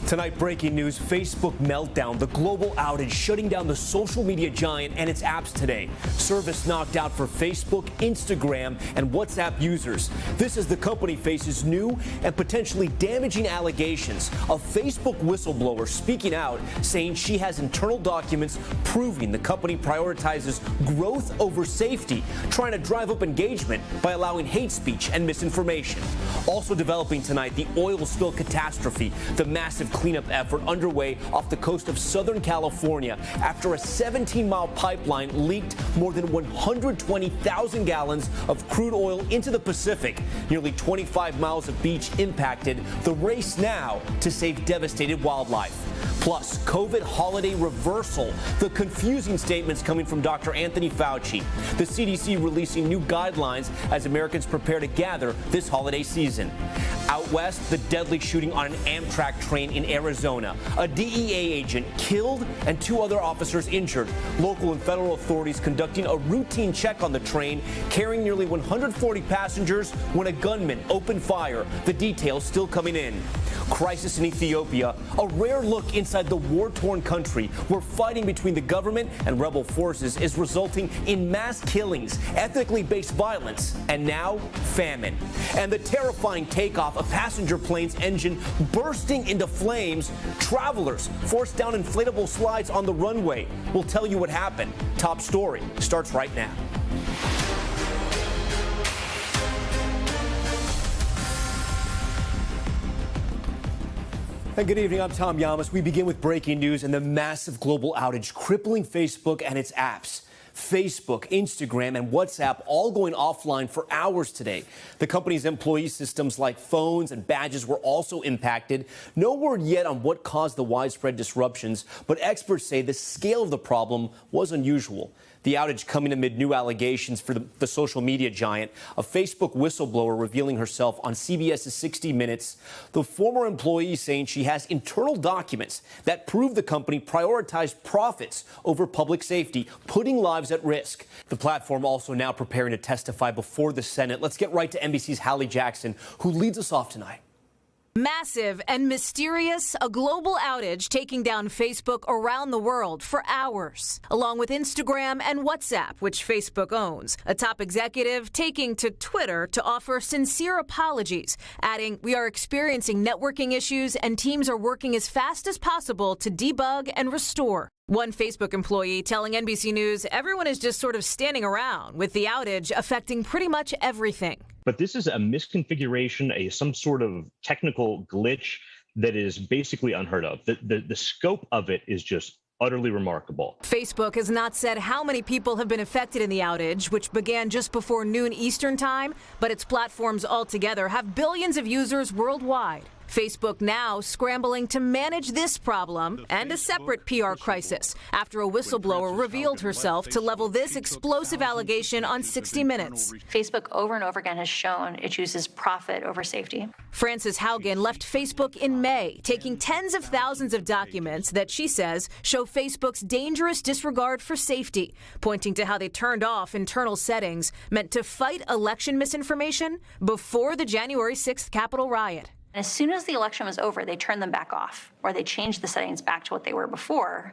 Tonight, breaking news, Facebook meltdown, the global outage shutting down the social media giant and its apps today. Service knocked out for Facebook, Instagram, and WhatsApp users. This as the company faces new and potentially damaging allegations. A Facebook whistleblower speaking out, saying she has internal documents proving the company prioritizes growth over safety, trying to drive up engagement by allowing hate speech and misinformation. Also developing tonight, the oil spill catastrophe, the massive cleanup effort underway off the coast of Southern California after a 17-mile pipeline leaked more than 120,000 gallons of crude oil into the Pacific. Nearly 25 miles of beach impacted. The race now to save devastated wildlife. Plus, COVID holiday reversal. The confusing statements coming from Dr. Anthony Fauci. The CDC releasing new guidelines as Americans prepare to gather this holiday season. Out west, the deadly shooting on an Amtrak train in Arizona. A DEA agent killed and 2 other officers injured. Local and federal authorities conducting a routine check on the train, carrying nearly 140 passengers when a gunman opened fire. The details still coming in. Crisis in Ethiopia, a rare look inside the war-torn country where fighting between the government and rebel forces is resulting in mass killings, ethnically based violence, and now famine. And the terrifying takeoff of passenger plane's engine bursting into flames, travelers forced down inflatable slides on the runway. We'll tell you what happened. Top story starts right now. And good evening, I'm Tom Llamas. We begin with breaking news and the massive global outage crippling Facebook and its apps. Facebook, Instagram, and WhatsApp all going offline for hours today. The company's employee systems like phones and badges were also impacted. No word yet on what caused the widespread disruptions, but experts say the scale of the problem was unusual. The outage coming amid new allegations for the social media giant, a Facebook whistleblower revealing herself on CBS's 60 Minutes, the former employee saying she has internal documents that prove the company prioritized profits over public safety, putting lives at risk. The platform also now preparing to testify before the Senate. Let's get right to NBC's Hallie Jackson, who leads us off tonight. Massive and mysterious, a global outage taking down Facebook around the world for hours, along with Instagram and WhatsApp, which Facebook owns. A top executive taking to Twitter to offer sincere apologies, adding, "We are experiencing networking issues and teams are working as fast as possible to debug and restore." One Facebook employee telling NBC News everyone is just sort of standing around, with the outage affecting pretty much everything. But this is a misconfiguration, some sort of technical glitch that is basically unheard of. The scope of it is just utterly remarkable. Facebook has not said how many people have been affected in the outage, which began just before noon Eastern time, but its platforms altogether have billions of users worldwide. Facebook now scrambling to manage this problem and a separate PR crisis after a whistleblower revealed herself to level this explosive allegation on 60 Minutes. Facebook over and over again has shown it chooses profit over safety. Frances Haugen left Facebook in May, taking tens of thousands of documents that she says show Facebook's dangerous disregard for safety, pointing to how they turned off internal settings meant to fight election misinformation before the January 6th Capitol riot. As soon as the election was over, they turned them back off, or they changed the settings back to what they were before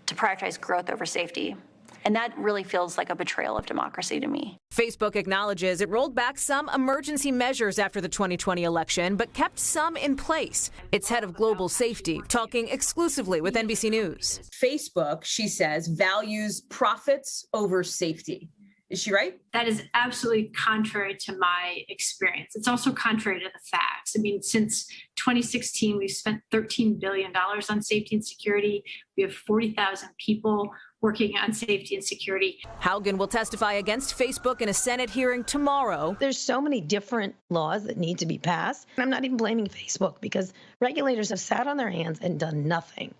to prioritize growth over safety. And that really feels like a betrayal of democracy to me. Facebook acknowledges it rolled back some emergency measures after the 2020 election, but kept some in place. Its head of global safety talking exclusively with NBC News. Facebook, she says, values profits over safety. Is she right? That is absolutely contrary to my experience. It's also contrary to the facts. I mean, since 2016, we've spent $13 billion on safety and security. We have 40,000 people working on safety and security. Haugen will testify against Facebook in a Senate hearing tomorrow. There's so many different laws that need to be passed. I'm not even blaming Facebook because regulators have sat on their hands and done nothing.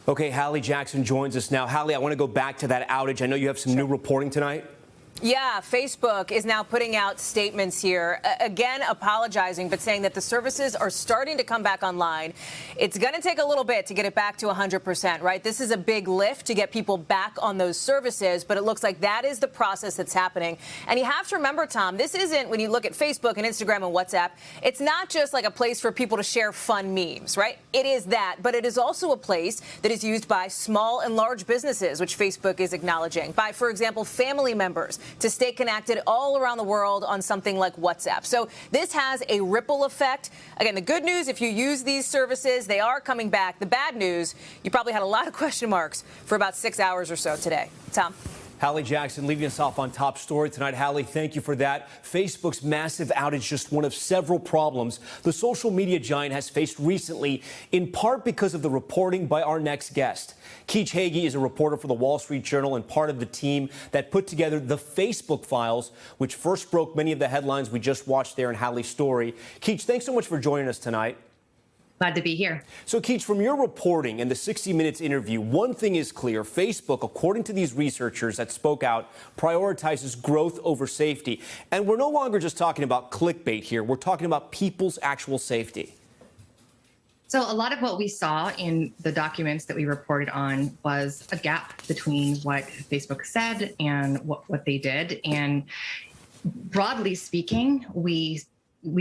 Okay, Hallie Jackson joins us now. Hallie, I want to go back to that outage. I know you have some new reporting tonight. Yeah, Facebook is now putting out statements here, again apologizing, but saying that the services are starting to come back online. It's going to take a little bit to get it back to 100%, right? This is a big lift to get people back on those services, but it looks like that is the process that's happening. And you have to remember, Tom, this isn't, when you look at Facebook and Instagram and WhatsApp, it's not just like a place for people to share fun memes, right? It is that, but it is also a place that is used by small and large businesses, which Facebook is acknowledging, by, for example, family members, to stay connected all around the world on something like WhatsApp. So this has a ripple effect. Again, the good news, if you use these services, they are coming back. The bad news, you probably had a lot of question marks for about 6 hours or so today. Tom? Hallie Jackson leaving us off on top story tonight. Hallie, thank you for that. Facebook's massive outage, just one of several problems the social media giant has faced recently, in part because of the reporting by our next guest. Keach Hagee is a reporter for the Wall Street Journal and part of the team that put together the Facebook files, which first broke many of the headlines we just watched there in Hallie's story. Keach, thanks so much for joining us tonight. Glad to be here. So, Keach, from your reporting and the 60 Minutes interview, one thing is clear. Facebook, according to these researchers that spoke out, prioritizes growth over safety. And we're no longer just talking about clickbait here. We're talking about people's actual safety. So a lot of what we saw in the documents that we reported on was a gap between what Facebook said and what they did. And broadly speaking, we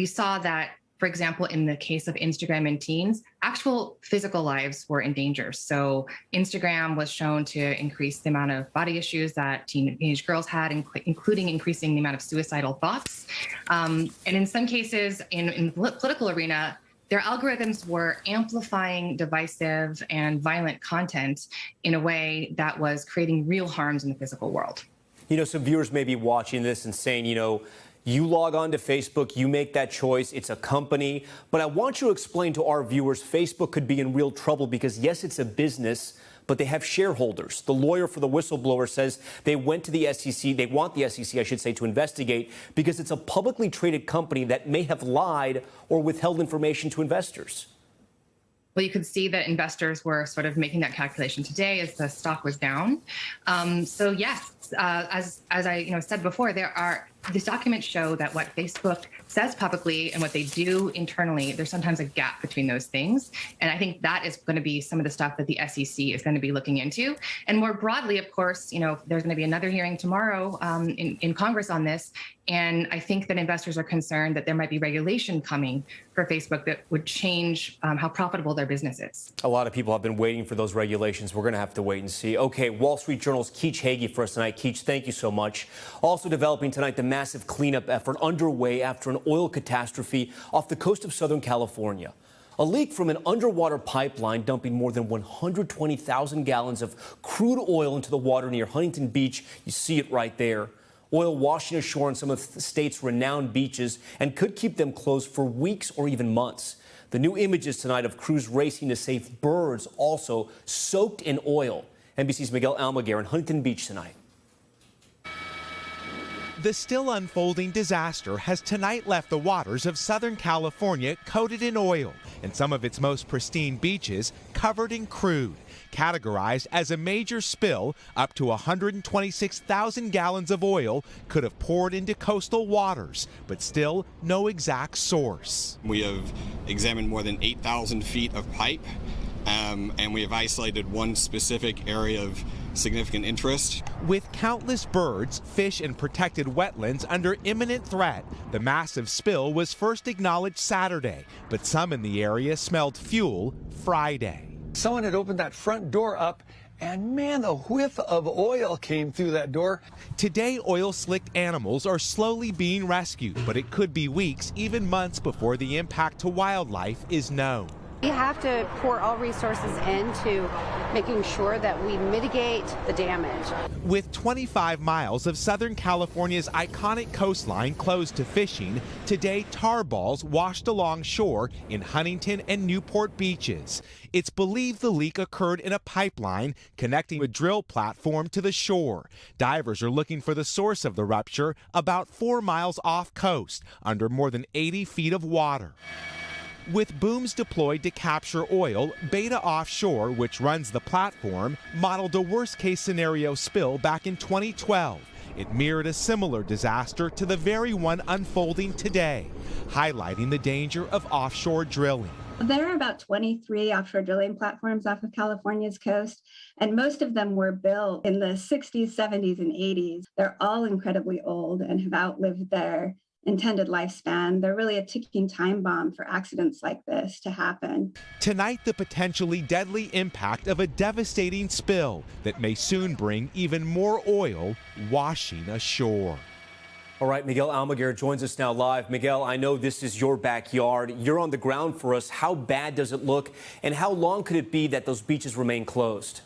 saw that, for example, in the case of Instagram and teens, actual physical lives were in danger. So Instagram was shown to increase the amount of body issues that teenage girls had, including increasing the amount of suicidal thoughts. And in some cases, in the political arena, their algorithms were amplifying divisive and violent content in a way that was creating real harms in the physical world. You know, some viewers may be watching this and saying, you log on to Facebook, you make that choice, it's a company. But I want you to explain to our viewers, Facebook could be in real trouble because, yes, it's a business, but they have shareholders. The lawyer for the whistleblower says they went to the SEC, they want the SEC, I should say, to investigate because it's a publicly traded company that may have lied or withheld information to investors. Well, you could see that investors were sort of making that calculation today as the stock was down. So yes, as I said before, these documents show that what Facebook says publicly and what they do internally, there's sometimes a gap between those things. And I think that is going to be some of the stuff that the SEC is going to be looking into. And more broadly, of course, there's going to be another hearing tomorrow in Congress on this. And I think that investors are concerned that there might be regulation coming for Facebook that would change how profitable their business is. A lot of people have been waiting for those regulations. We're going to have to wait and see. Okay, Wall Street Journal's Keach Hagee for us tonight. Keach, thank you so much. Also developing tonight, the massive cleanup effort underway after an oil catastrophe off the coast of Southern California. A leak from an underwater pipeline dumping more than 120,000 gallons of crude oil into the water near Huntington Beach. You see it right there. Oil washing ashore on some of the state's renowned beaches and could keep them closed for weeks or even months. The new images tonight of crews racing to save birds also soaked in oil. NBC's Miguel Almaguer in Huntington Beach tonight. The still unfolding disaster has tonight left the waters of Southern California coated in oil and some of its most pristine beaches covered in crude. Categorized as a major spill, up to 126,000 gallons of oil could have poured into coastal waters, but still no exact source. We have examined more than 8,000 feet of pipe, and we have isolated one specific area of significant interest. With countless birds, fish, and protected wetlands under imminent threat, the massive spill was first acknowledged Saturday, but some in the area smelled fuel Friday. Someone had opened that front door up, and man, the whiff of oil came through that door. Today, oil-slicked animals are slowly being rescued, but it could be weeks, even months before the impact to wildlife is known. We have to pour all resources into making sure that we mitigate the damage. With 25 miles of Southern California's iconic coastline closed to fishing, today tar balls washed along shore in Huntington and Newport beaches. It's believed the leak occurred in a pipeline connecting a drill platform to the shore. Divers are looking for the source of the rupture about 4 miles off coast, under more than 80 feet of water. With booms deployed to capture oil, Beta Offshore, which runs the platform, modeled a worst-case scenario spill back in 2012. It mirrored a similar disaster to the very one unfolding today, highlighting the danger of offshore drilling. There are about 23 offshore drilling platforms off of California's coast, and most of them were built in the 60s, 70s, and 80s. They're all incredibly old and have outlived their intended lifespan. They're really a ticking time bomb for accidents like this to happen. Tonight, the potentially deadly impact of a devastating spill that may soon bring even more oil washing ashore. All right, Miguel Almaguer joins us now live. Miguel, I know this is your backyard. You're on the ground for us. How bad does it look, and how long could it be that those beaches remain closed?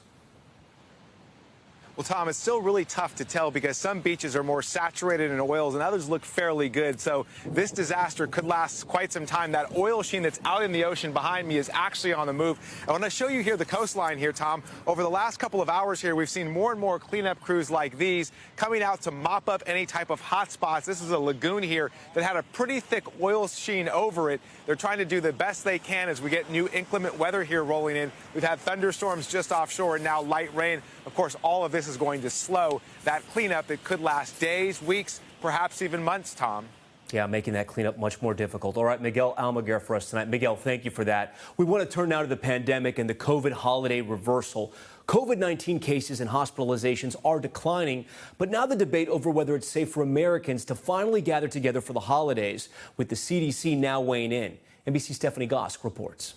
Well, Tom, it's still really tough to tell because some beaches are more saturated in oils and others look fairly good. So this disaster could last quite some time. That oil sheen that's out in the ocean behind me is actually on the move. I want to show you here the coastline here, Tom. Over the last couple of hours here, we've seen more and more cleanup crews like these coming out to mop up any type of hot spots. This is a lagoon here that had a pretty thick oil sheen over it. They're trying to do the best they can as we get new inclement weather here rolling in. We've had thunderstorms just offshore and now light rain. Of course, all of this is going to slow that cleanup. It could last days, weeks, perhaps even months, Tom. Yeah, making that cleanup much more difficult. All right, Miguel Almaguer for us tonight. Miguel, thank you for that. We want to turn now to the pandemic and the COVID holiday reversal. COVID-19 cases and hospitalizations are declining, but now the debate over whether it's safe for Americans to finally gather together for the holidays, with the CDC now weighing in. NBC's Stephanie Gosk reports.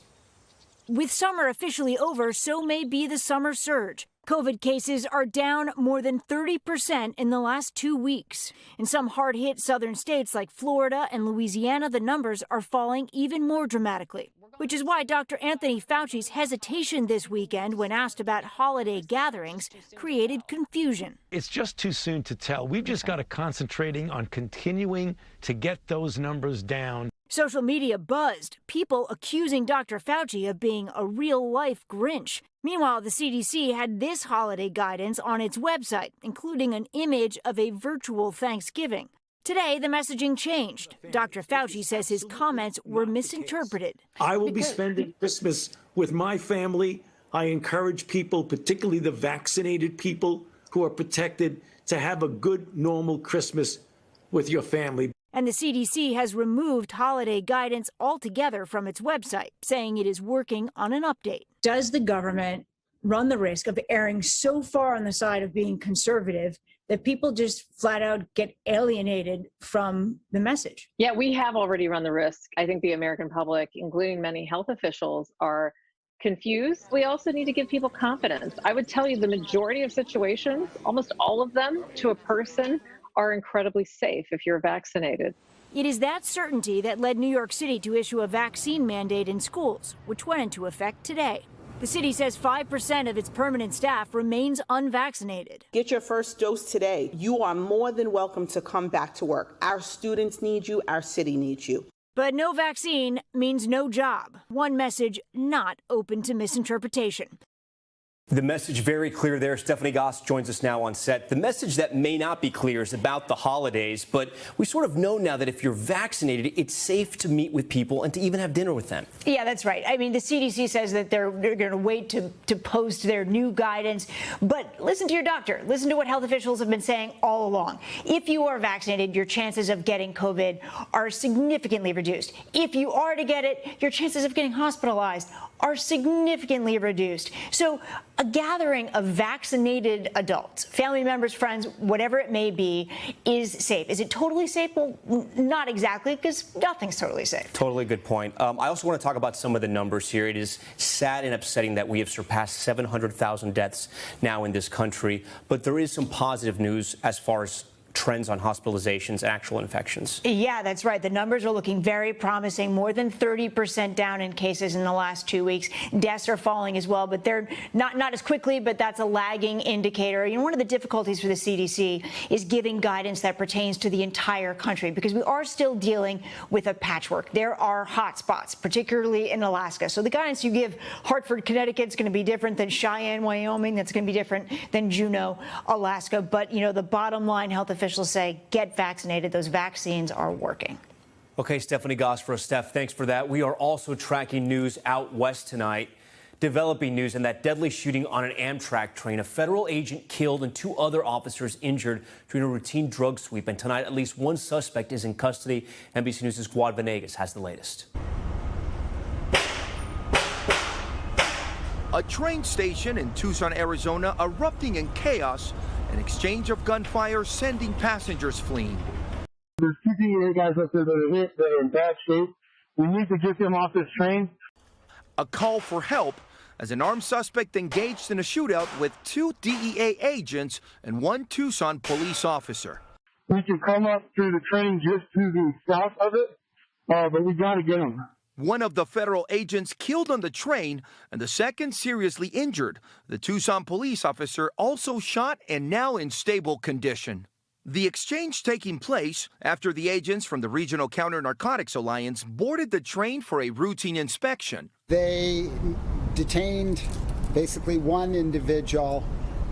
With summer officially over, so may be the summer surge. COVID cases are down more than 30% in the last 2 weeks. In some hard-hit southern states like Florida and Louisiana, the numbers are falling even more dramatically, which is why Dr. Anthony Fauci's hesitation this weekend when asked about holiday gatherings created confusion. It's just too soon to tell. We've just got to concentrating on continuing to get those numbers down. Social media buzzed, people accusing Dr. Fauci of being a real-life Grinch. Meanwhile, the CDC had this holiday guidance on its website, including an image of a virtual Thanksgiving. Today, the messaging changed. Dr. Fauci says his comments were misinterpreted. I will be spending Christmas with my family. I encourage people, particularly the vaccinated people who are protected, to have a good, normal Christmas with your family. And the CDC has removed holiday guidance altogether from its website, saying it is working on an update. Does the government run the risk of erring so far on the side of being conservative that people just flat out get alienated from the message? Yeah, we have already run the risk. I think the American public, including many health officials, are confused. We also need to give people confidence. I would tell you the majority of situations, almost all of them to a person, are incredibly safe if you're vaccinated. It is that certainty that led New York City to issue a vaccine mandate in schools, which went into effect today. The city says 5% of its permanent staff remains unvaccinated. Get your first dose today. You are more than welcome to come back to work. Our students need you. Our city needs you. But no vaccine means no job. One message not open to misinterpretation. The message very clear there. Stephanie Goss joins us now on set. The message that may not be clear is about the holidays, but we sort of know now that if you're vaccinated, it's safe to meet with people and to even have dinner with them. Yeah, that's right. I mean, the CDC says that they're going to wait to post their new guidance. But listen to your doctor. Listen to what health officials have been saying all along. If you are vaccinated, your chances of getting COVID are significantly reduced. If you are to get it, your chances of getting hospitalized are significantly reduced. So a gathering of vaccinated adults, family members, friends, whatever it may be, is safe. Is it totally safe? Well, not exactly, because nothing's totally safe. Totally good point. I also want to talk about some of the numbers here. It is sad and upsetting that we have surpassed 700,000 deaths now in this country, but there is some positive news as far as trends on hospitalizations and actual infections. Yeah, that's right. The numbers are looking very promising. More than 30% down in cases in the last 2 weeks. Deaths are falling as well, but they're not as quickly, but that's a lagging indicator. You know, one of the difficulties for the CDC is giving guidance that pertains to the entire country, because we are still dealing with a patchwork. There are hot spots, particularly in Alaska. So the guidance you give Hartford, Connecticut is going to be different than Cheyenne, Wyoming. That's going to be different than Juneau, Alaska. But, you know, the bottom line, health officials say, get vaccinated. Those vaccines are working. Okay, Stephanie Goss for us. Steph, thanks for that. We are also tracking news out west tonight. Developing news in that deadly shooting on an Amtrak train. A federal agent killed and 2 other officers injured during a routine drug sweep. And tonight, at least 1 suspect is in custody. NBC News' Guad Venegas has the latest. A train station in Tucson, Arizona, erupting in chaos. An exchange of gunfire sending passengers fleeing. There's 2 DEA guys up there that are hit, that are in bad shape. We need to get them off this train. A call for help as an armed suspect engaged in a shootout with 2 DEA agents and 1 Tucson police officer. We can come up through the train just to the south of it, but we got to get them. One of the federal agents killed on the train and the second seriously injured. The Tucson police officer also shot and now in stable condition. The exchange taking place after the agents from the Regional Counter-Narcotics Alliance boarded the train for a routine inspection. They detained basically 1 individual,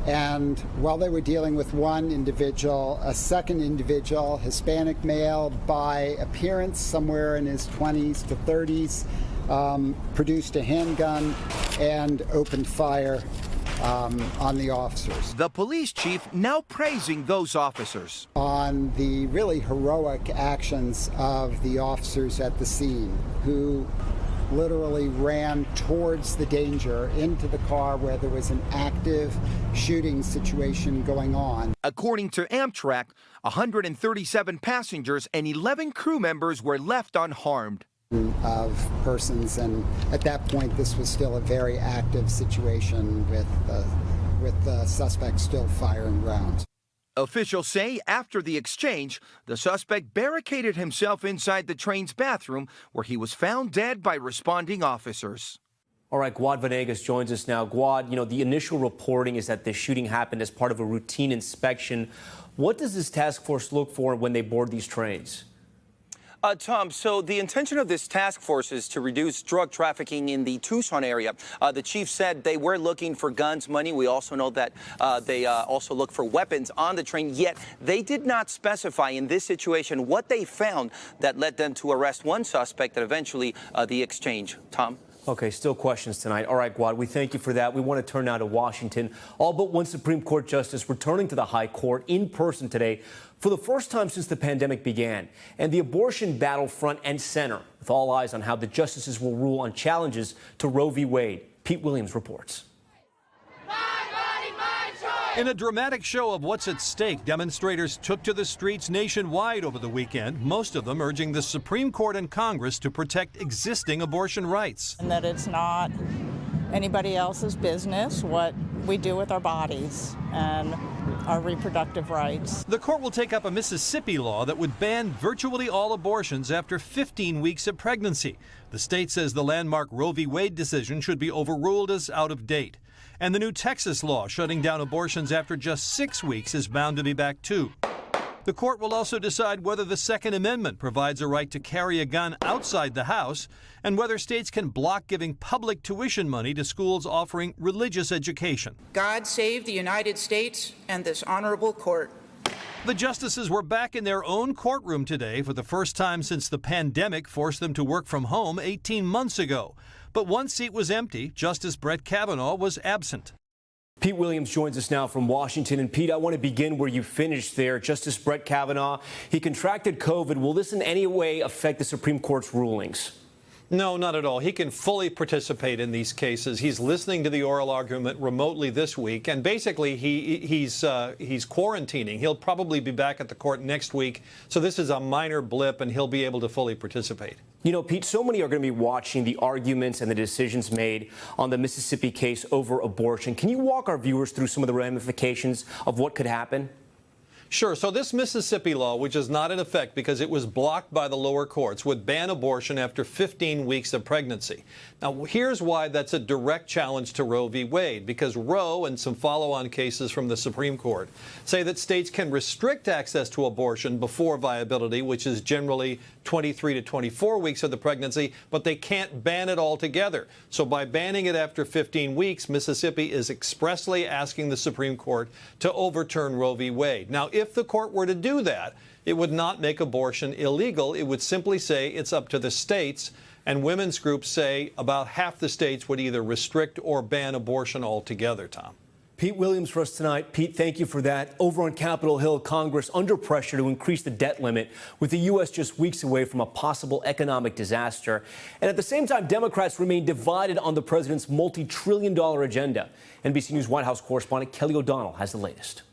and while they were dealing with 1 individual, a second individual, Hispanic male by appearance, somewhere in his 20s to 30s, produced a handgun and opened fire on the officers. The police chief now praising those officers on the really heroic actions of the officers at the scene, who literally ran towards the danger into the car where there was an active shooting situation going on. According to Amtrak, 137 passengers and 11 crew members were left unharmed. Of persons, and at that point this was still a very active situation with the suspect still firing rounds. Officials say after the exchange, the suspect barricaded himself inside the train's bathroom where he was found dead by responding officers. All right, Guad Venegas joins us now. Guad, the initial reporting is that this shooting happened as part of a routine inspection. What does this task force look for when they board these trains? Tom, so the intention of this task force is to reduce drug trafficking in the Tucson area. The chief said they were looking for guns, money. We also know that they also look for weapons on the train, yet they did not specify in this situation what they found that led them to arrest 1 suspect and eventually the exchange. Tom? Okay, still questions tonight. All right, Guad, we thank you for that. We want to turn now to Washington. All but 1 Supreme Court justice returning to the high court in person today for the first time since the pandemic began. And the abortion battle front and center, with all eyes on how the justices will rule on challenges to Roe v. Wade. Pete Williams reports. In a dramatic show of what's at stake, demonstrators took to the streets nationwide over the weekend, most of them urging the Supreme Court and Congress to protect existing abortion rights. And that it's not anybody else's business what we do with our bodies and our reproductive rights. The court will take up a Mississippi law that would ban virtually all abortions after 15 weeks of pregnancy. The state says the landmark Roe v. Wade decision should be overruled as out of date. And the new Texas law shutting down abortions after just 6 weeks is bound to be back too. The court will also decide whether the Second Amendment provides a right to carry a gun outside the house and whether states can block giving public tuition money to schools offering religious education. God save the United States and this honorable court. The justices were back in their own courtroom today for the first time since the pandemic forced them to work from home 18 months ago. But 1 seat was empty. Justice Brett Kavanaugh was absent. Pete Williams joins us now from Washington. And Pete, I want to begin where you finished there. Justice Brett Kavanaugh, he contracted COVID. Will this in any way affect the Supreme Court's rulings? No, not at all. He can fully participate in these cases. He's listening to the oral argument remotely this week, and basically he's quarantining. He'll probably be back at the court next week, so this is a minor blip, and he'll be able to fully participate. Pete, so many are going to be watching the arguments and the decisions made on the Mississippi case over abortion. Can you walk our viewers through some of the ramifications of what could happen? Sure. So this Mississippi law, which is not in effect because it was blocked by the lower courts, would ban abortion after 15 weeks of pregnancy. Now, here's why that's a direct challenge to Roe v. Wade, because Roe and some follow-on cases from the Supreme Court say that states can restrict access to abortion before viability, which is generally 23 to 24 weeks of the pregnancy, but they can't ban it altogether. So by banning it after 15 weeks, Mississippi is expressly asking the Supreme Court to overturn Roe v. Wade. Now, if the court were to do that, it would not make abortion illegal. It would simply say it's up to the states, And women's groups say about half the states would either restrict or ban abortion altogether, Tom. Pete Williams for us tonight. Pete, thank you for that. Over on Capitol Hill, Congress under pressure to increase the debt limit, with the U.S. just weeks away from a possible economic disaster. And at the same time, Democrats remain divided on the president's multi-trillion-dollar agenda. NBC News White House correspondent Kelly O'Donnell has the latest.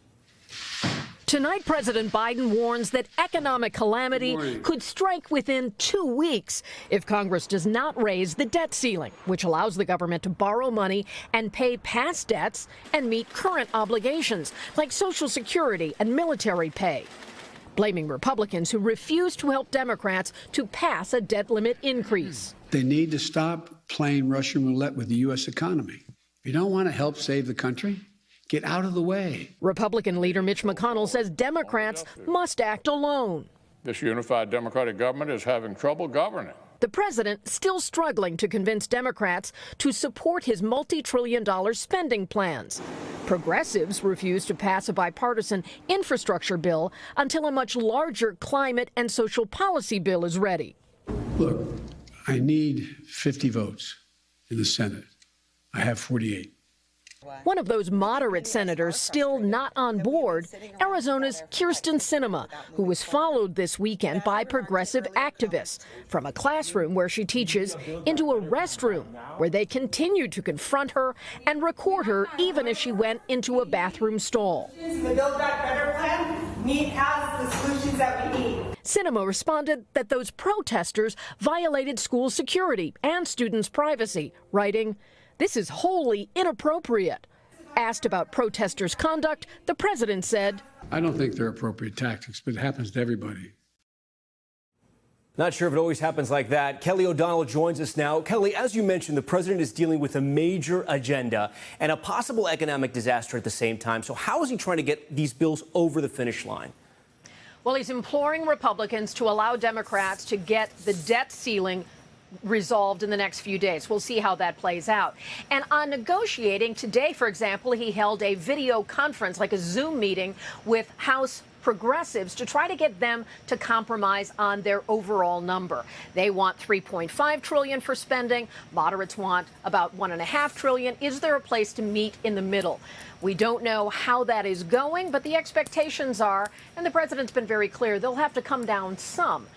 Tonight, President Biden warns that economic calamity could strike within 2 weeks if Congress does not raise the debt ceiling, which allows the government to borrow money and pay past debts and meet current obligations like Social Security and military pay, blaming Republicans who refuse to help Democrats to pass a debt limit increase. They need to stop playing Russian roulette with the U.S. economy. If you don't want to help save the country, get out of the way. Republican leader Mitch McConnell says Democrats must act alone. This unified Democratic government is having trouble governing. The president still struggling to convince Democrats to support his multi-trillion-dollar spending plans. Progressives refuse to pass a bipartisan infrastructure bill until a much larger climate and social policy bill is ready. Look, I need 50 votes in the Senate. I have 48. One of those moderate senators still not on board, Arizona's Kyrsten Sinema, who was followed this weekend by progressive activists from a classroom where she teaches into a restroom where they continued to confront her and record her even as she went into a bathroom stall. The Build Back Better plan has the solutions that we need. Sinema responded that those protesters violated school security and students' privacy, writing, "This is wholly inappropriate." Asked about protesters' conduct, the president said, I don't think they're appropriate tactics, but it happens to everybody. Not sure if it always happens like that. Kelly O'Donnell joins us now. Kelly, as you mentioned, the president is dealing with a major agenda and a possible economic disaster at the same time. So how is he trying to get these bills over the finish line? Well, he's imploring Republicans to allow Democrats to get the debt ceiling resolved in the next few days. We'll see how that plays out. And on negotiating today, for example, he held a video conference, like a Zoom meeting with House progressives to try to get them to compromise on their overall number. They want $3.5 trillion for spending. Moderates want about $1.5 trillion. Is there a place to meet in the middle? We don't know how that is going, but the expectations are, and the president's been very clear, they'll have to come down some.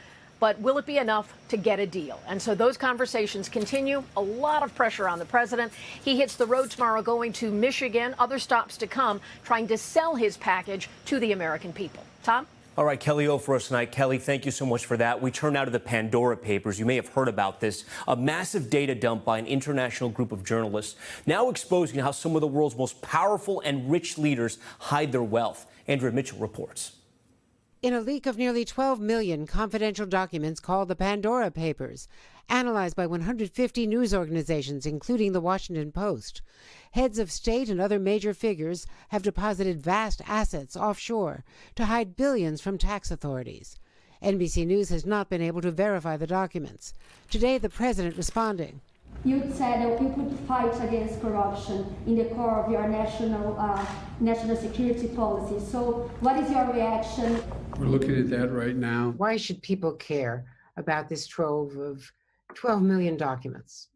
But will it be enough to get a deal? And so those conversations continue. A lot of pressure on the president. He hits the road tomorrow going to Michigan, other stops to come, trying to sell his package to the American people. Tom? All right, Kelly O for us tonight. Kelly, thank you so much for that. We turn now to the Pandora Papers. You may have heard about this. A massive data dump by an international group of journalists, now exposing how some of the world's most powerful and rich leaders hide their wealth. Andrea Mitchell reports. In a leak of nearly 12 million confidential documents called the Pandora Papers, analyzed by 150 news organizations, including the Washington Post, heads of state and other major figures have deposited vast assets offshore to hide billions from tax authorities. NBC News has not been able to verify the documents. Today, the president responding. You said that we put fight against corruption in the core of your national security policy. So what is your reaction? We're looking at that right now. Why should people care about this trove of 12 million documents?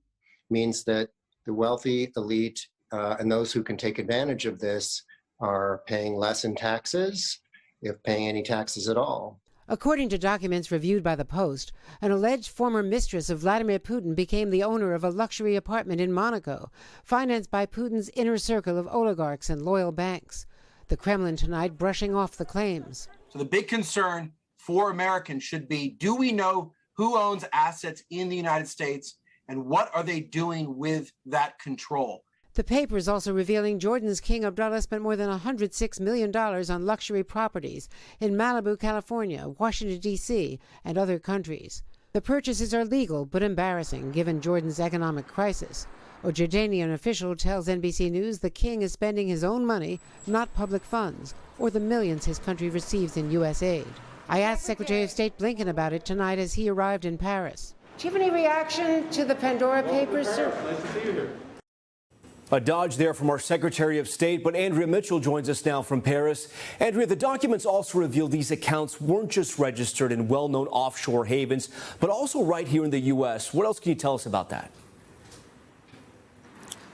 Means that the wealthy elite and those who can take advantage of this are paying less in taxes, if paying any taxes at all. According to documents reviewed by the Post, an alleged former mistress of Vladimir Putin became the owner of a luxury apartment in Monaco, financed by Putin's inner circle of oligarchs and loyal banks. The Kremlin tonight brushing off the claims. So the big concern for Americans should be, do we know who owns assets in the United States and what are they doing with that control? The paper is also revealing Jordan's King Abdullah spent more than $106 million on luxury properties in Malibu, California, Washington, D.C., and other countries. The purchases are legal but embarrassing given Jordan's economic crisis. A Jordanian official tells NBC News the king is spending his own money, not public funds, or the millions his country receives in U.S. aid. I asked Secretary of State Blinken about it tonight as he arrived in Paris. Do you have any reaction to the Pandora Papers, sir? A dodge there from our Secretary of State, but Andrea Mitchell joins us now from Paris. Andrea, the documents also reveal these accounts weren't just registered in well-known offshore havens, but also right here in the U.S. What else can you tell us about that?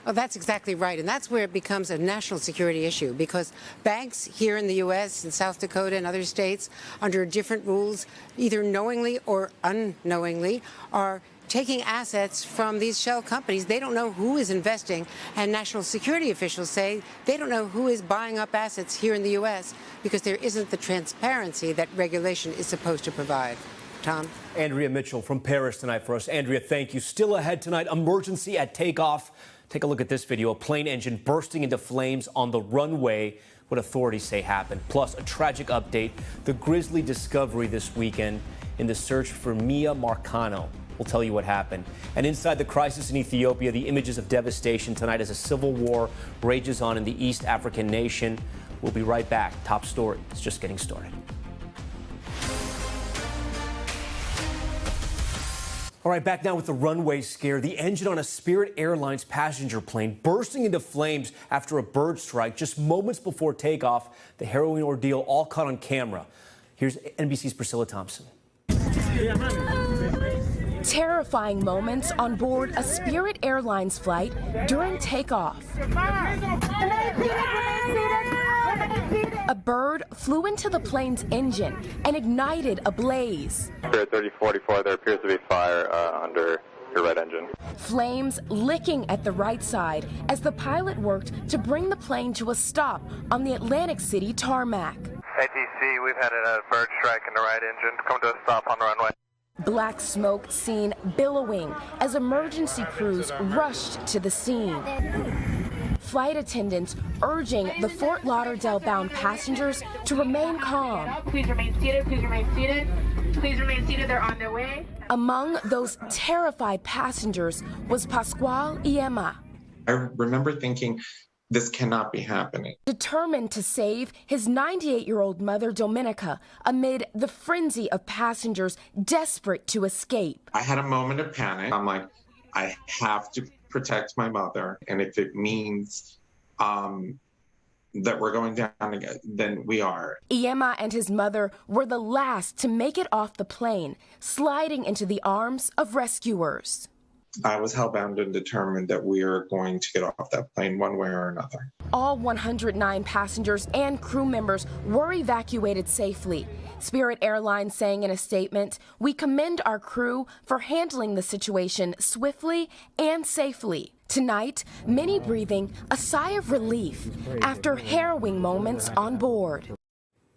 Oh, that's exactly right. And that's where it becomes a national security issue, because banks here in the U.S. and South Dakota and other states, under different rules, either knowingly or unknowingly, are taking assets from these shell companies. They don't know who is investing, and national security officials say they don't know who is buying up assets here in the U.S. because there isn't the transparency that regulation is supposed to provide. Tom? Andrea Mitchell from Paris tonight for us. Andrea, thank you. Still ahead tonight, emergency at takeoff. Take a look at this video. A plane engine bursting into flames on the runway. What authorities say happened. Plus, a tragic update. The grisly discovery this weekend in the search for Mia Marcano. We'll tell you what happened. And inside the crisis in Ethiopia, the images of devastation tonight as a civil war rages on in the East African nation. We'll be right back. Top story. It's just getting started. All right, back now with the runway scare. The engine on a Spirit Airlines passenger plane bursting into flames after a bird strike just moments before takeoff. The harrowing ordeal all caught on camera. Here's NBC's Priscilla Thompson. Terrifying moments on board a Spirit Airlines flight during takeoff. A bird flew into the plane's engine and ignited a blaze. Spirit 3044, there appears to be fire under your right engine. Flames licking at the right side as the pilot worked to bring the plane to a stop on the Atlantic City tarmac. ATC, we've had a bird strike in the right engine. Come to a stop on the runway. Black smoke seen billowing as emergency crews rushed to the scene. Flight attendants urging the Fort Lauderdale-bound passengers to remain calm. Please remain seated. Please remain seated. Please remain seated. They're on their way. Among those terrified passengers was Pascual Llamas. I remember thinking, this cannot be happening. Determined to save his 98-year-old mother, Dominica, amid the frenzy of passengers desperate to escape. I had a moment of panic. I'm like, I have to protect my mother. And if it means that we're going down again, then we are. Llamas and his mother were the last to make it off the plane, sliding into the arms of rescuers. I was hellbound and determined that we are going to get off that plane one way or another. All 109 passengers and crew members were evacuated safely. Spirit Airlines saying in a statement, "We commend our crew for handling the situation swiftly and safely." Tonight, many breathing a sigh of relief after harrowing moments on board.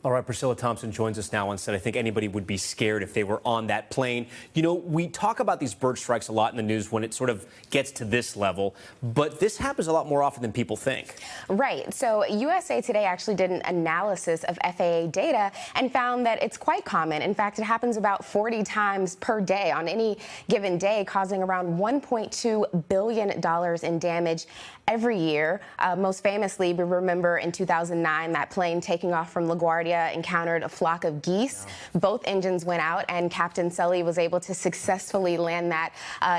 All right, Priscilla Thompson joins us now on set. I think anybody would be scared if they were on that plane. You know, we talk about these bird strikes a lot in the news when it sort of gets to this level, but this happens a lot more often than people think. Right. So USA Today actually did an analysis of FAA data and found that it's quite common. In fact, it happens about 40 times per day on any given day, causing around $1.2 billion in damage every year. Most famously, we remember in 2009, that plane taking off from LaGuardia encountered a flock of geese. Both engines went out, and Captain Sully was able to successfully land that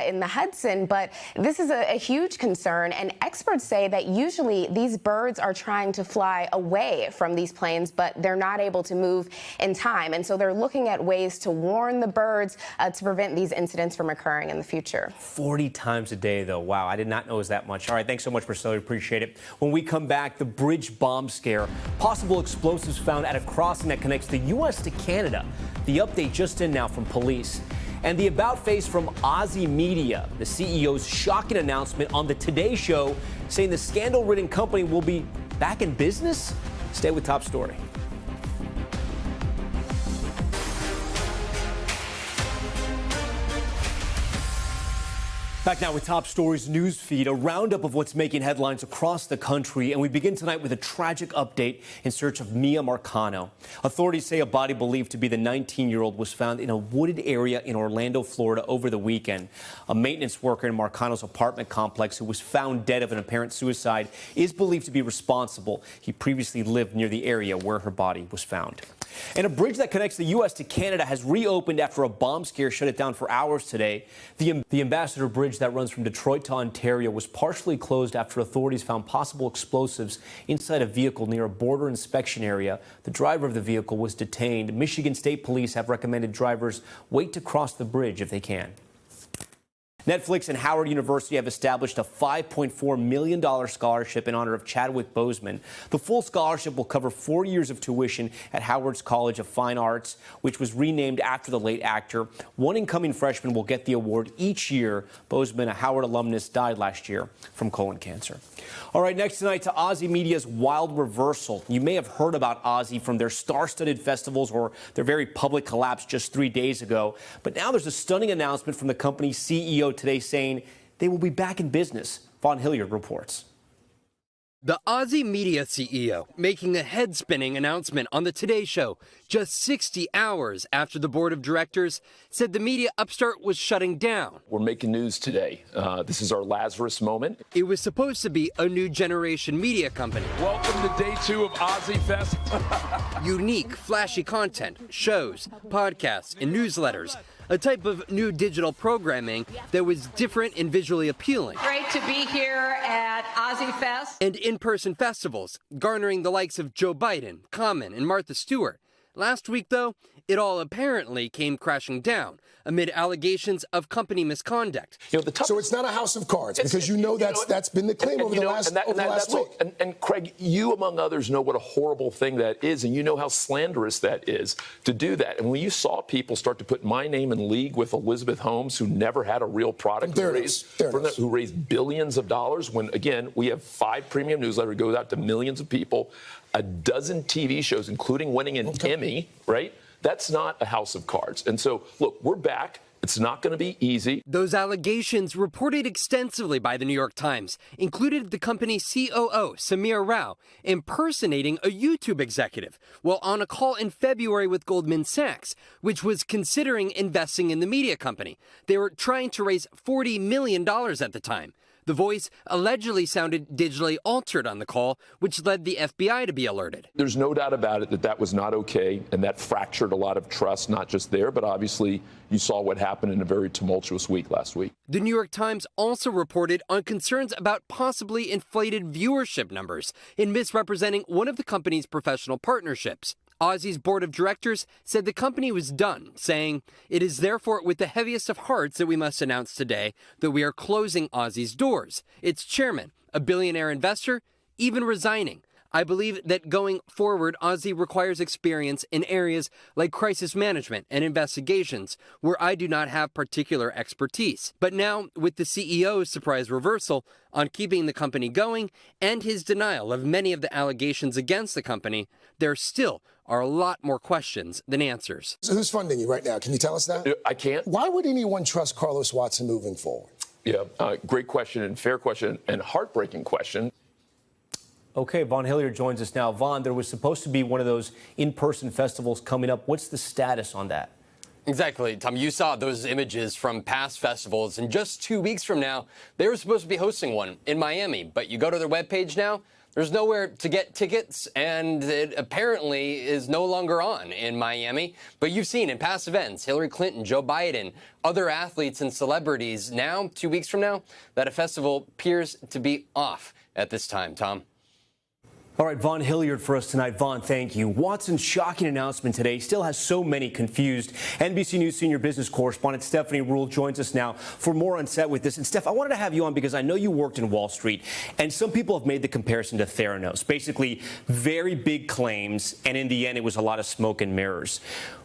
in the Hudson. But this is a huge concern, and experts say that usually these birds are trying to fly away from these planes, but they're not able to move in time. And so they're looking at ways to warn the birds to prevent these incidents from occurring in the future. 40 times a day, though. Wow, I did not know it was that much. All right, thanks so much, Priscilla. Appreciate it. When we come back, the bridge bomb scare. Possible explosives found at a crossing that connects the U.S. to Canada. The update just in now from police. And the about face from Ozy Media, the CEO's shocking announcement on the Today Show saying the scandal-ridden company will be back in business. Stay with Top Story. Back now with Top Story's news feed, a roundup of what's making headlines across the country. And we begin tonight with a tragic update in search of Mia Marcano. Authorities say a body believed to be the 19-year-old was found in a wooded area in Orlando, Florida over the weekend. A maintenance worker in Marcano's apartment complex who was found dead of an apparent suicide is believed to be responsible. He previously lived near the area where her body was found. And a bridge that connects the U.S. to Canada has reopened after a bomb scare shut it down for hours today. The Ambassador Bridge that runs from Detroit to Ontario was partially closed after authorities found possible explosives inside a vehicle near a border inspection area. The driver of the vehicle was detained. Michigan State Police have recommended drivers wait to cross the bridge if they can. Netflix and Howard University have established a $5.4 million scholarship in honor of Chadwick Boseman. The full scholarship will cover 4 years of tuition at Howard's College of Fine Arts, which was renamed after the late actor. One incoming freshman will get the award each year. Boseman, a Howard alumnus, died last year from colon cancer. All right, next tonight to Ozy Media's Wild Reversal. You may have heard about Ozy from their star-studded festivals or their very public collapse just 3 days ago. But now there's a stunning announcement from the company's CEO today saying they will be back in business. Vaughn Hilliard reports. The Ozy Media CEO making a head-spinning announcement on the Today Show just 60 hours after the board of directors said the media upstart was shutting down. We're making news today. This is our Lazarus moment. It was supposed to be a new generation media company. Welcome to day 2 of Ozy Fest. Unique, flashy content, shows, podcasts, and newsletters. A type of new digital programming that was different and visually appealing. Great to be here at Ozy Fest. And in-person festivals, garnering the likes of Joe Biden, Common, and Martha Stewart. Last week, though, it all apparently came crashing down amid allegations of company misconduct. So it's not a house of cards, because that's been the claim over the last week. And Craig, you, among others, know what a horrible thing that is, and you know how slanderous that is to do that. And when you saw people start to put my name in league with Elizabeth Holmes, who never had a real product, who raised billions of dollars, when, again, we have 5 premium newsletters, goes out to millions of people, a dozen TV shows, including winning an Emmy, right? That's not a house of cards. And so, look, we're back. It's not going to be easy. Those allegations, reported extensively by the New York Times, included the company's COO, Samir Rao, impersonating a YouTube executive while on a call in February with Goldman Sachs, which was considering investing in the media company. They were trying to raise $40 million at the time. The voice allegedly sounded digitally altered on the call, which led the FBI to be alerted. There's no doubt about it that was not okay, and that fractured a lot of trust, not just there, but obviously you saw what happened in a very tumultuous week last week. The New York Times also reported on concerns about possibly inflated viewership numbers in misrepresenting one of the company's professional partnerships. Ozy's board of directors said the company was done, saying, "It is therefore with the heaviest of hearts that we must announce today that we are closing Ozy's doors. Its chairman, a billionaire investor, even resigning. I believe that going forward, Ozy requires experience in areas like crisis management and investigations, where I do not have particular expertise." But now, with the CEO's surprise reversal on keeping the company going and his denial of many of the allegations against the company, there still are a lot more questions than answers. So who's funding you right now? Can you tell us that? I can't. Why would anyone trust Carlos Watson moving forward? Yeah, great question and fair question and heartbreaking question. Okay, Vaughn Hilliard joins us now. Vaughn, there was supposed to be one of those in-person festivals coming up. What's the status on that? Exactly, Tom. You saw those images from past festivals, and just 2 weeks from now, they were supposed to be hosting one in Miami. But you go to their webpage now, there's nowhere to get tickets, and it apparently is no longer on in Miami. But you've seen in past events, Hillary Clinton, Joe Biden, other athletes and celebrities, now, 2 weeks from now, that a festival appears to be off at this time, Tom. All right, Vaughn Hilliard for us tonight. Vaughn, thank you. Watson's shocking announcement today still has so many confused. NBC News senior business correspondent Stephanie Ruhle joins us now for more on set with this. And Steph, I wanted to have you on because I know you worked in Wall Street, and some people have made the comparison to Theranos. Basically, very big claims, and in the end, it was a lot of smoke and mirrors.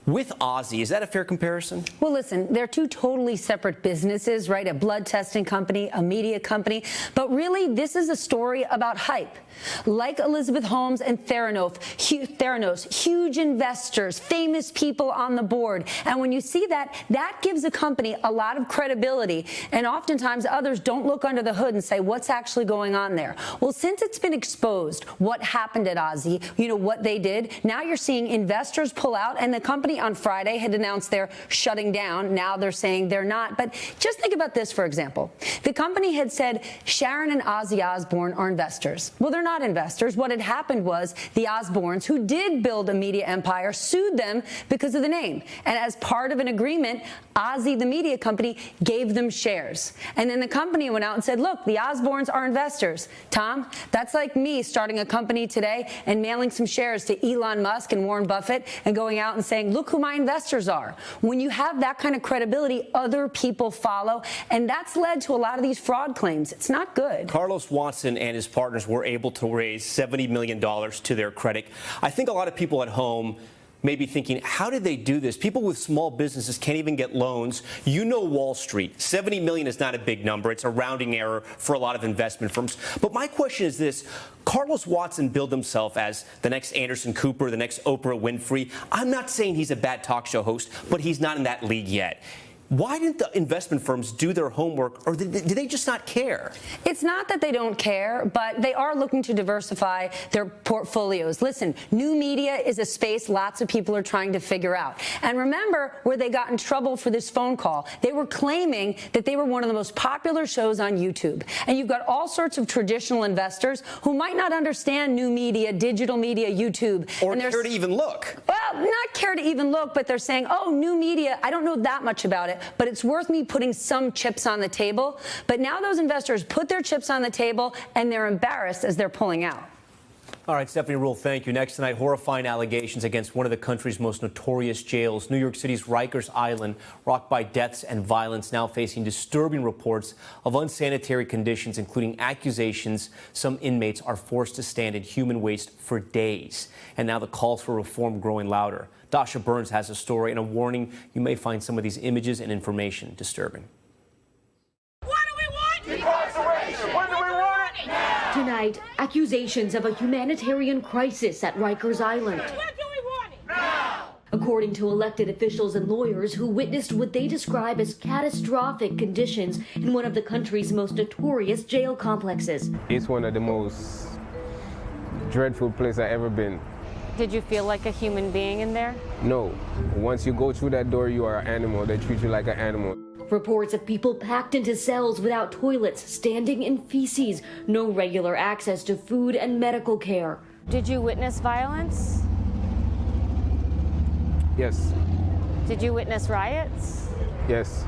With Ozy, is that a fair comparison? Well, listen, they're two totally separate businesses, right? A blood testing company, a media company. But really, this is a story about hype. Like Elizabeth Holmes and Theranos, huge investors, famous people on the board. And when you see that, that gives a company a lot of credibility. And oftentimes others don't look under the hood and say, what's actually going on there? Well, since it's been exposed what happened at Ozy, you know, what they did, now you're seeing investors pull out and the company company on Friday had announced they're shutting down. Now they're saying they're not. But just think about this, for example. The company had said Sharon and Ozzy Osbourne are investors. Well, they're not investors. What had happened was the Osbournes, who did build a media empire, sued them because of the name. And as part of an agreement, Ozy, the media company, gave them shares. And then the company went out and said, look, the Osbournes are investors. Tom, that's like me starting a company today and mailing some shares to Elon Musk and Warren Buffett and going out and saying, look who my investors are. When you have that kind of credibility, other people follow. And that's led to a lot of these fraud claims. It's not good. Carlos Watson and his partners were able to raise $70 million to their credit. I think a lot of people at home may be thinking, how did they do this? People with small businesses can't even get loans. You know Wall Street. $70 million is not a big number. It's a rounding error for a lot of investment firms. But my question is this. Carlos Watson billed himself as the next Anderson Cooper, the next Oprah Winfrey. I'm not saying he's a bad talk show host, but he's not in that league yet. Why didn't the investment firms do their homework, or did they just not care? It's not that they don't care, but they are looking to diversify their portfolios. Listen, new media is a space lots of people are trying to figure out. And remember where they got in trouble for this phone call. They were claiming that they were one of the most popular shows on YouTube. And you've got all sorts of traditional investors who might not understand new media, digital media, YouTube. Or care to even look. Well, not care to even look, but they're saying, oh, new media, I don't know that much about it, but it's worth me putting some chips on the table. But now those investors put their chips on the table, and they're embarrassed as they're pulling out. All right, Stephanie Rule, thank you. Next tonight, horrifying allegations against one of the country's most notorious jails. New York City's Rikers Island, rocked by deaths and violence, now facing disturbing reports of unsanitary conditions, including accusations some inmates are forced to stand in human waste for days. And now the calls for reform growing louder. Dasha Burns has a story and a warning. You may find some of these images and information disturbing. What do we want? Incarceration. When do we want it? Now. Tonight, accusations of a humanitarian crisis at Rikers Island. When do we want it? Now. According to elected officials and lawyers who witnessed what they describe as catastrophic conditions in one of the country's most notorious jail complexes. It's one of the most dreadful places I've ever been. Did you feel like a human being in there? No. Once you go through that door, you are an animal. They treat you like an animal. Reports of people packed into cells without toilets, standing in feces, no regular access to food and medical care. Did you witness violence? Yes. Did you witness riots? Yes.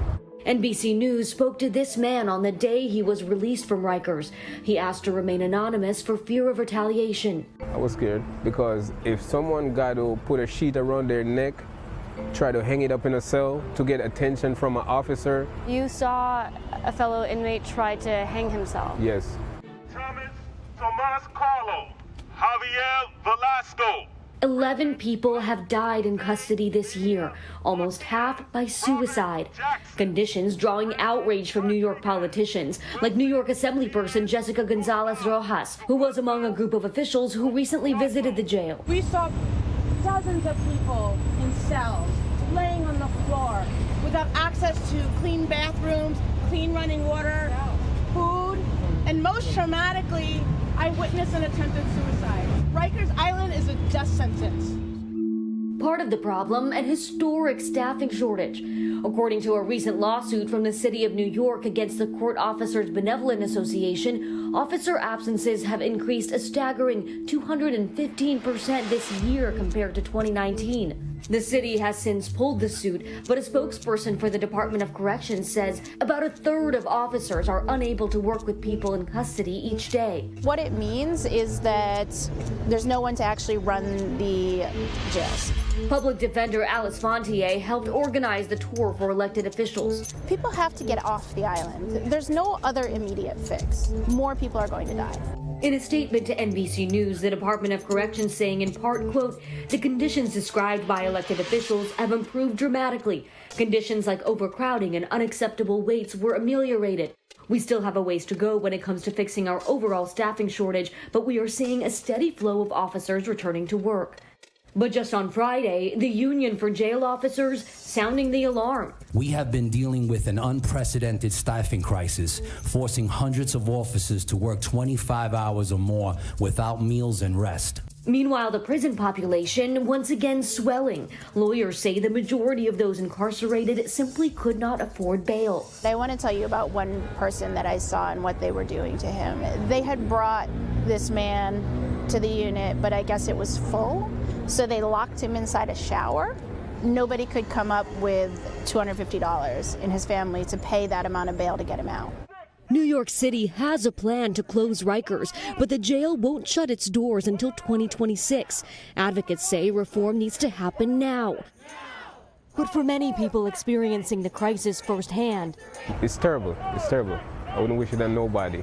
NBC News spoke to this man on the day he was released from Rikers. He asked to remain anonymous for fear of retaliation. I was scared because if someone got to put a sheet around their neck, try to hang it up in a cell to get attention from an officer. You saw a fellow inmate try to hang himself. Yes. Thomas Tomas Carlo, Javier Velasco. 11 people have died in custody this year, almost half by suicide. Conditions drawing outrage from New York politicians, like New York Assemblyperson Jessica Gonzalez Rojas, who was among a group of officials who recently visited the jail. We saw dozens of people in cells, laying on the floor, without access to clean bathrooms, clean running water, food, and most traumatically, I witnessed an attempted suicide. Rikers Island is a death sentence. Part of the problem, an historic staffing shortage. According to a recent lawsuit from the city of New York against the Court Officers Benevolent Association, officer absences have increased a staggering 215% this year compared to 2019. The city has since pulled the suit, but a spokesperson for the Department of Corrections says about a third of officers are unable to work with people in custody each day. What it means is that there's no one to actually run the jails. Public Defender Alice Fontier helped organize the tour for elected officials. People have to get off the island. There's no other immediate fix. More people are going to die. In a statement to NBC News, the Department of Corrections saying in part, quote, the conditions described by elected officials have improved dramatically. Conditions like overcrowding and unacceptable waits were ameliorated. We still have a ways to go when it comes to fixing our overall staffing shortage, but we are seeing a steady flow of officers returning to work. But just on Friday, the Union for Jail Officers sounding the alarm. We have been dealing with an unprecedented staffing crisis, forcing hundreds of officers to work 25 hours or more without meals and rest. Meanwhile, the prison population once again swelling. Lawyers say the majority of those incarcerated simply could not afford bail. I want to tell you about one person that I saw and what they were doing to him. They had brought this man to the unit, but I guess it was full, so they locked him inside a shower. Nobody could come up with $250 in his family to pay that amount of bail to get him out. New York City has a plan to close Rikers, but the jail won't shut its doors until 2026. Advocates say reform needs to happen now. But for many people experiencing the crisis firsthand, it's terrible. It's terrible. I wouldn't wish it on nobody.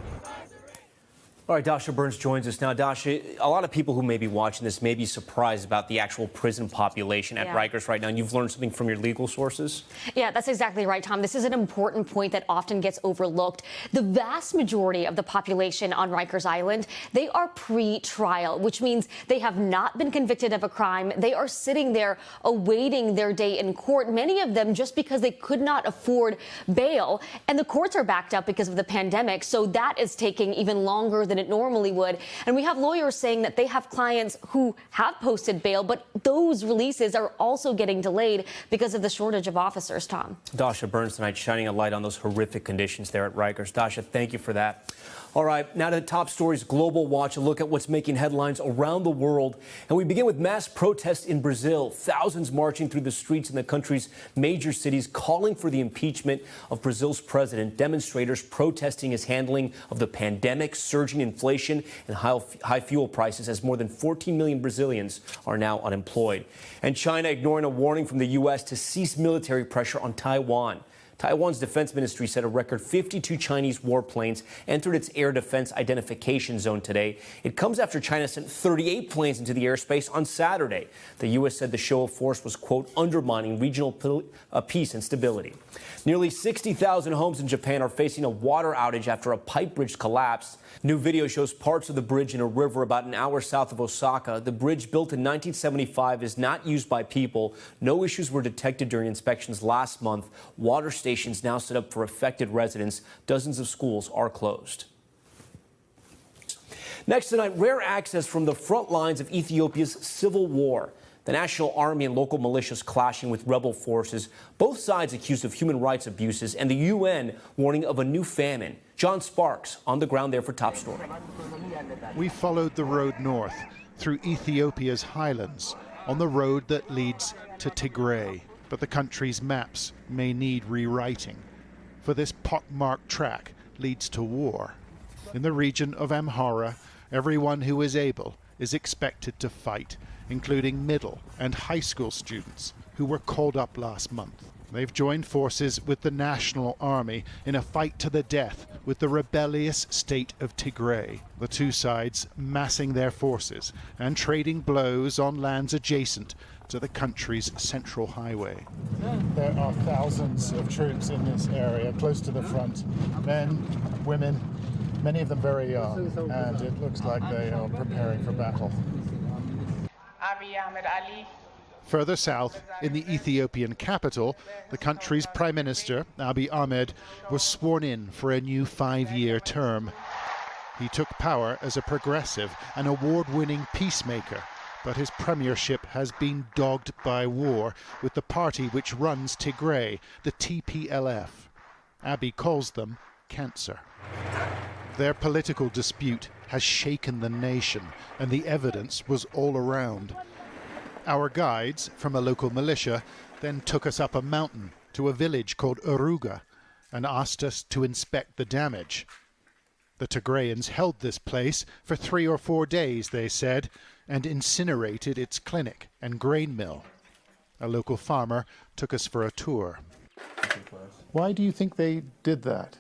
All right, Dasha Burns joins us now. Dasha, a lot of people who may be watching this may be surprised about the actual prison population at Rikers right now, and you've learned something from your legal sources? Yeah, that's exactly right, Tom. This is an important point that often gets overlooked. The vast majority of the population on Rikers Island, they are pre-trial, which means they have not been convicted of a crime. They are sitting there awaiting their day in court, many of them just because they could not afford bail. And the courts are backed up because of the pandemic, so that is taking even longer than it normally would. And we have lawyers saying that they have clients who have posted bail, but those releases are also getting delayed because of the shortage of officers, Tom. Dasha Burns tonight shining a light on those horrific conditions there at Rikers. Dasha, thank you for that. All right, now to the top stories, Global Watch, a look at what's making headlines around the world. And we begin with mass protests in Brazil. Thousands marching through the streets in the country's major cities calling for the impeachment of Brazil's president. Demonstrators protesting his handling of the pandemic, surging inflation, and high fuel prices as more than 14 million Brazilians are now unemployed. And China ignoring a warning from the U.S. to cease military pressure on Taiwan. Taiwan's defense ministry said a record 52 Chinese warplanes entered its air defense identification zone today. It comes after China sent 38 planes into the airspace on Saturday. The U.S. said the show of force was, quote, undermining regional peace and stability. Nearly 60,000 homes in Japan are facing a water outage after a pipe bridge collapsed. New video shows parts of the bridge in a river about an hour south of Osaka. The bridge, built in 1975, is not used by people. No issues were detected during inspections last month. Water stations now set up for affected residents. Dozens of schools are closed. Next tonight, rare access from the front lines of Ethiopia's civil war. The National Army and local militias clashing with rebel forces, both sides accused of human rights abuses, and the UN warning of a new famine. John Sparks on the ground there for Top Story. We followed the road north through Ethiopia's highlands on the road that leads to Tigray. But the country's maps may need rewriting, for this pockmarked track leads to war. In the region of Amhara, everyone who is able is expected to fight, including middle and high school students who were called up last month. They've joined forces with the National Army in a fight to the death with the rebellious state of Tigray. The two sides massing their forces and trading blows on lands adjacent to the country's central highway. There are thousands of troops in this area, close to the front. Men, women, many of them very young, and it looks like they are preparing for battle. Further south, in the Ethiopian capital, the country's Prime Minister, Abiy Ahmed, was sworn in for a new 5-year term. He took power as a progressive and award-winning peacemaker, but his premiership has been dogged by war with the party which runs Tigray, the TPLF. Abiy calls them cancer. Their political dispute has shaken the nation, and the evidence was all around. Our guides from a local militia then took us up a mountain to a village called Uruga and asked us to inspect the damage. The Tigrayans held this place for 3 or 4 days, they said, and incinerated its clinic and grain mill. A local farmer took us for a tour. Why do you think they did that?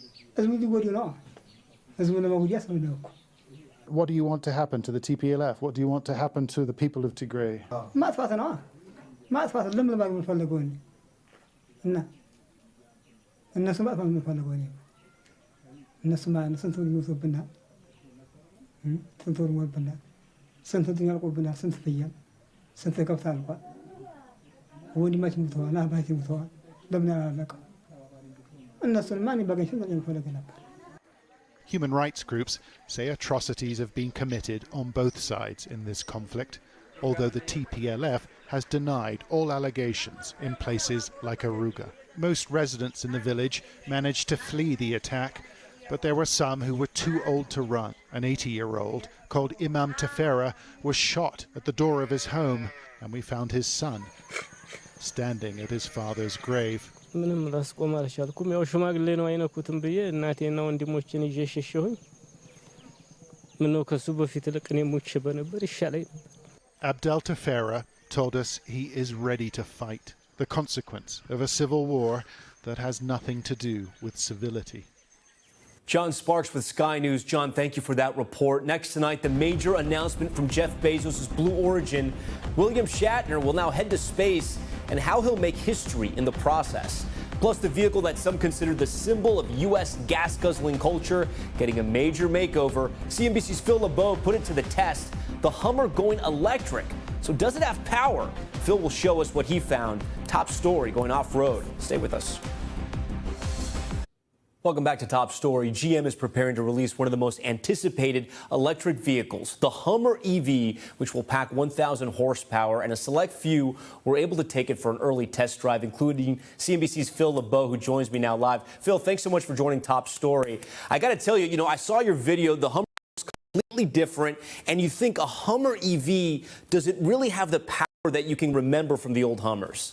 What do you want to happen to the TPLF? What do you want to happen to the people of Tigray? Human rights groups say atrocities have been committed on both sides in this conflict, although the TPLF has denied all allegations in places like Aruga. Most residents in the village managed to flee the attack, but there were some who were too old to run. An 80-year-old called Imam Tefera was shot at the door of his home, and we found his son standing at his father's grave. ምንም ላስቆም አልቻልኩም። ያው ሽማግሌ ነው አይነኩትም ብዬ እናቴና ወንድሞቼን ይዤ ሸሸሁኝ። ምነው ከሱ በፊት ለቅኔ ሞቼ በነበር ይሻለኝ ነበር። Abdel Tefera told us he is ready to fight the consequence of a civil war that has nothing to do with civility. John Sparks with Sky News. John, thank you for that report. Next tonight, the major announcement from Jeff Bezos' Blue Origin. William Shatner will now head to space, and how he'll make history in the process. Plus, the vehicle that some consider the symbol of U.S. gas-guzzling culture getting a major makeover. CNBC's Phil LeBeau put it to the test. The Hummer going electric. So does it have power? Phil will show us what he found. Top story going off-road. Stay with us. Welcome back to Top Story. GM is preparing to release one of the most anticipated electric vehicles, the Hummer EV, which will pack 1,000 horsepower, and a select few were able to take it for an early test drive, including CNBC's Phil LeBeau, who joins me now live. Phil, thanks so much for joining Top Story. I got to tell you, I saw your video. The Hummer is completely different, and you think a Hummer EV, does it really have the power that you can remember from the old Hummers?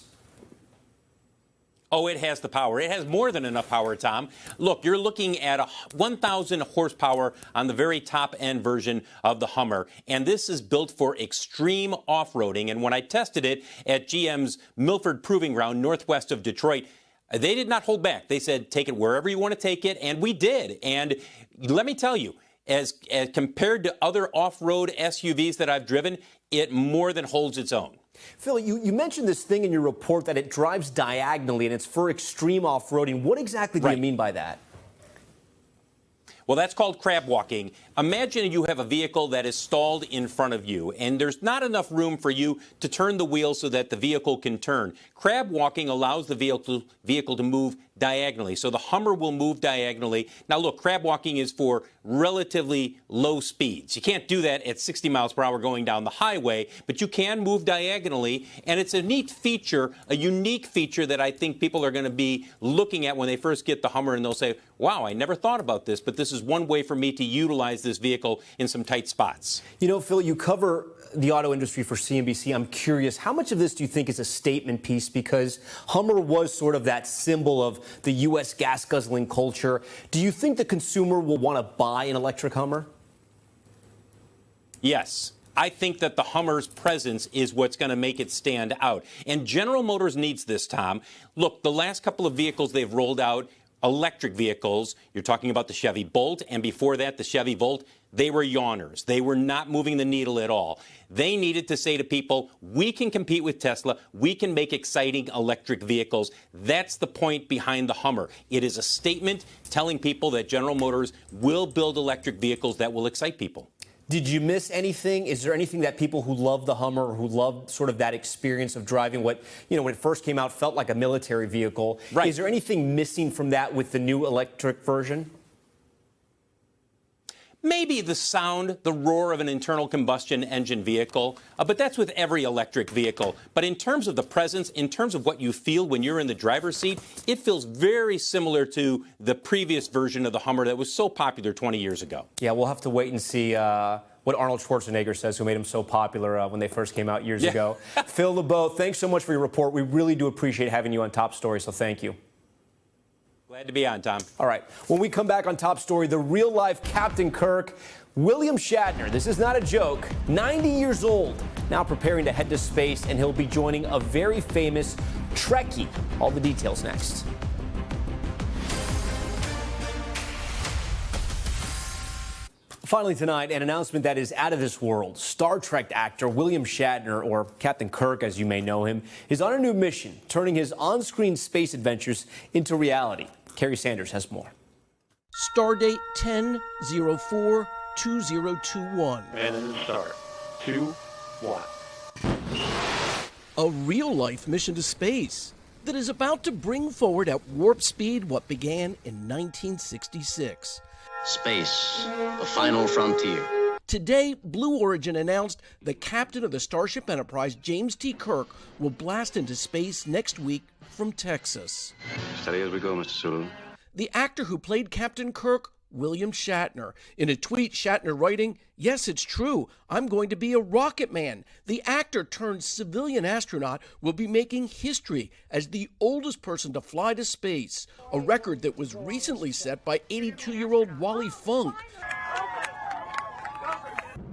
Oh, it has the power. It has more than enough power, Tom. Look, you're looking at 1,000 horsepower on the very top-end version of the Hummer, and this is built for extreme off-roading. And when I tested it at GM's Milford Proving Ground northwest of Detroit, they did not hold back. They said, take it wherever you want to take it, and we did. And let me tell you, as compared to other off-road SUVs that I've driven, it more than holds its own. Phil, you mentioned this thing in your report that it drives diagonally and it's for extreme off-roading. What exactly do you mean by that? Well, that's called crab walking. Imagine you have a vehicle that is stalled in front of you, and there's not enough room for you to turn the wheel so that the vehicle can turn. Crab walking allows the vehicle to move diagonally, so the Hummer will move diagonally. Now, look, crab walking is for relatively low speeds. You can't do that at 60 miles per hour going down the highway, but you can move diagonally, and it's a neat feature, a unique feature that I think people are going to be looking at when they first get the Hummer, and they'll say, wow, I never thought about this, but this is one way for me to utilize this vehicle in some tight spots. Phil, you cover the auto industry for CNBC. I'm curious, how much of this do you think is a statement piece? Because Hummer was sort of that symbol of the U.S. gas-guzzling culture. Do you think the consumer will want to buy an electric Hummer? Yes. I think that the Hummer's presence is what's going to make it stand out. And General Motors needs this, Tom. Look, the last couple of vehicles they've rolled out, electric vehicles, you're talking about the Chevy Bolt, and before that, the Chevy Volt, they were yawners. They were not moving the needle at all. They needed to say to people, we can compete with Tesla. We can make exciting electric vehicles. That's the point behind the Hummer. It is a statement telling people that General Motors will build electric vehicles that will excite people. Did you miss anything? Is there anything that people who love the Hummer or who love sort of that experience of driving what, when it first came out, felt like a military vehicle? Right. Is there anything missing from that with the new electric version? Maybe the sound, the roar of an internal combustion engine vehicle, but that's with every electric vehicle. But in terms of the presence, in terms of what you feel when you're in the driver's seat, it feels very similar to the previous version of the Hummer that was so popular 20 years ago. Yeah, we'll have to wait and see what Arnold Schwarzenegger says, who made him so popular when they first came out years ago. Phil LeBeau, thanks so much for your report. We really do appreciate having you on Top Story, so thank you. Glad to be on, Tom. All right. When we come back on Top Story, the real-life Captain Kirk, William Shatner. This is not a joke. 90 years old, now preparing to head to space, and he'll be joining a very famous Trekkie. All the details next. Finally tonight, an announcement that is out of this world. Star Trek actor William Shatner, or Captain Kirk as you may know him, is on a new mission, turning his on-screen space adventures into reality. Kerry Sanders has more. Stardate 10-04-2021. And start. 2, 1. A real-life mission to space that is about to bring forward at warp speed what began in 1966. Space, the final frontier. Today, Blue Origin announced the captain of the Starship Enterprise, James T. Kirk, will blast into space next week from Texas. Steady as we go, Mr. Sulu. The actor who played Captain Kirk, William Shatner. In a tweet, Shatner writing, "Yes, it's true. I'm going to be a rocket man." The actor turned civilian astronaut will be making history as the oldest person to fly to space, a record that was recently set by 82-year-old Wally Funk.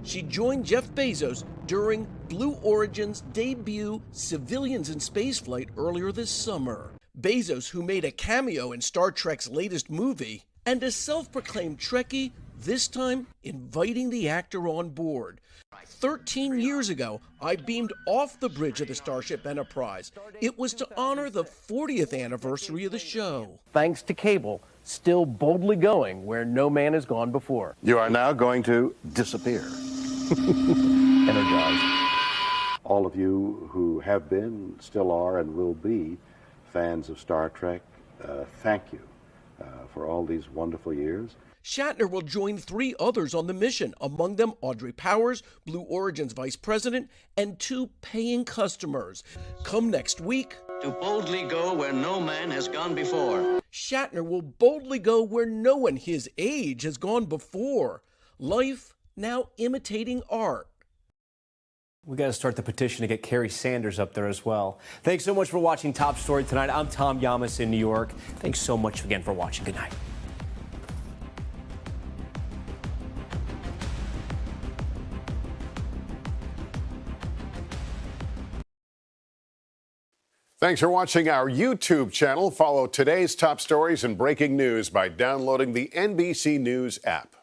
She joined Jeff Bezos during Blue Origin's debut Civilians in Spaceflight earlier this summer. Bezos, who made a cameo in Star Trek's latest movie, and a self-proclaimed Trekkie, this time inviting the actor on board. 13 years ago, I beamed off the bridge of the Starship Enterprise. It was to honor the 40th anniversary of the show. Thanks to cable, still boldly going where no man has gone before. You are now going to disappear. Energized. All of you who have been, still are, and will be fans of Star Trek, thank you for all these wonderful years. Shatner will join 3 others on the mission, among them Audrey Powers, Blue Origin's vice president, and 2 paying customers. Come next week, To boldly go where no man has gone before. Shatner will boldly go where no one his age has gone before. Life now imitating art. We got to start the petition to get Kerry Sanders up there as well. Thanks so much for watching Top Story tonight. I'm Tom Llamas in New York. Thanks so much again for watching. Good night. Thanks for watching our YouTube channel. Follow today's top stories and breaking news by downloading the NBC News app.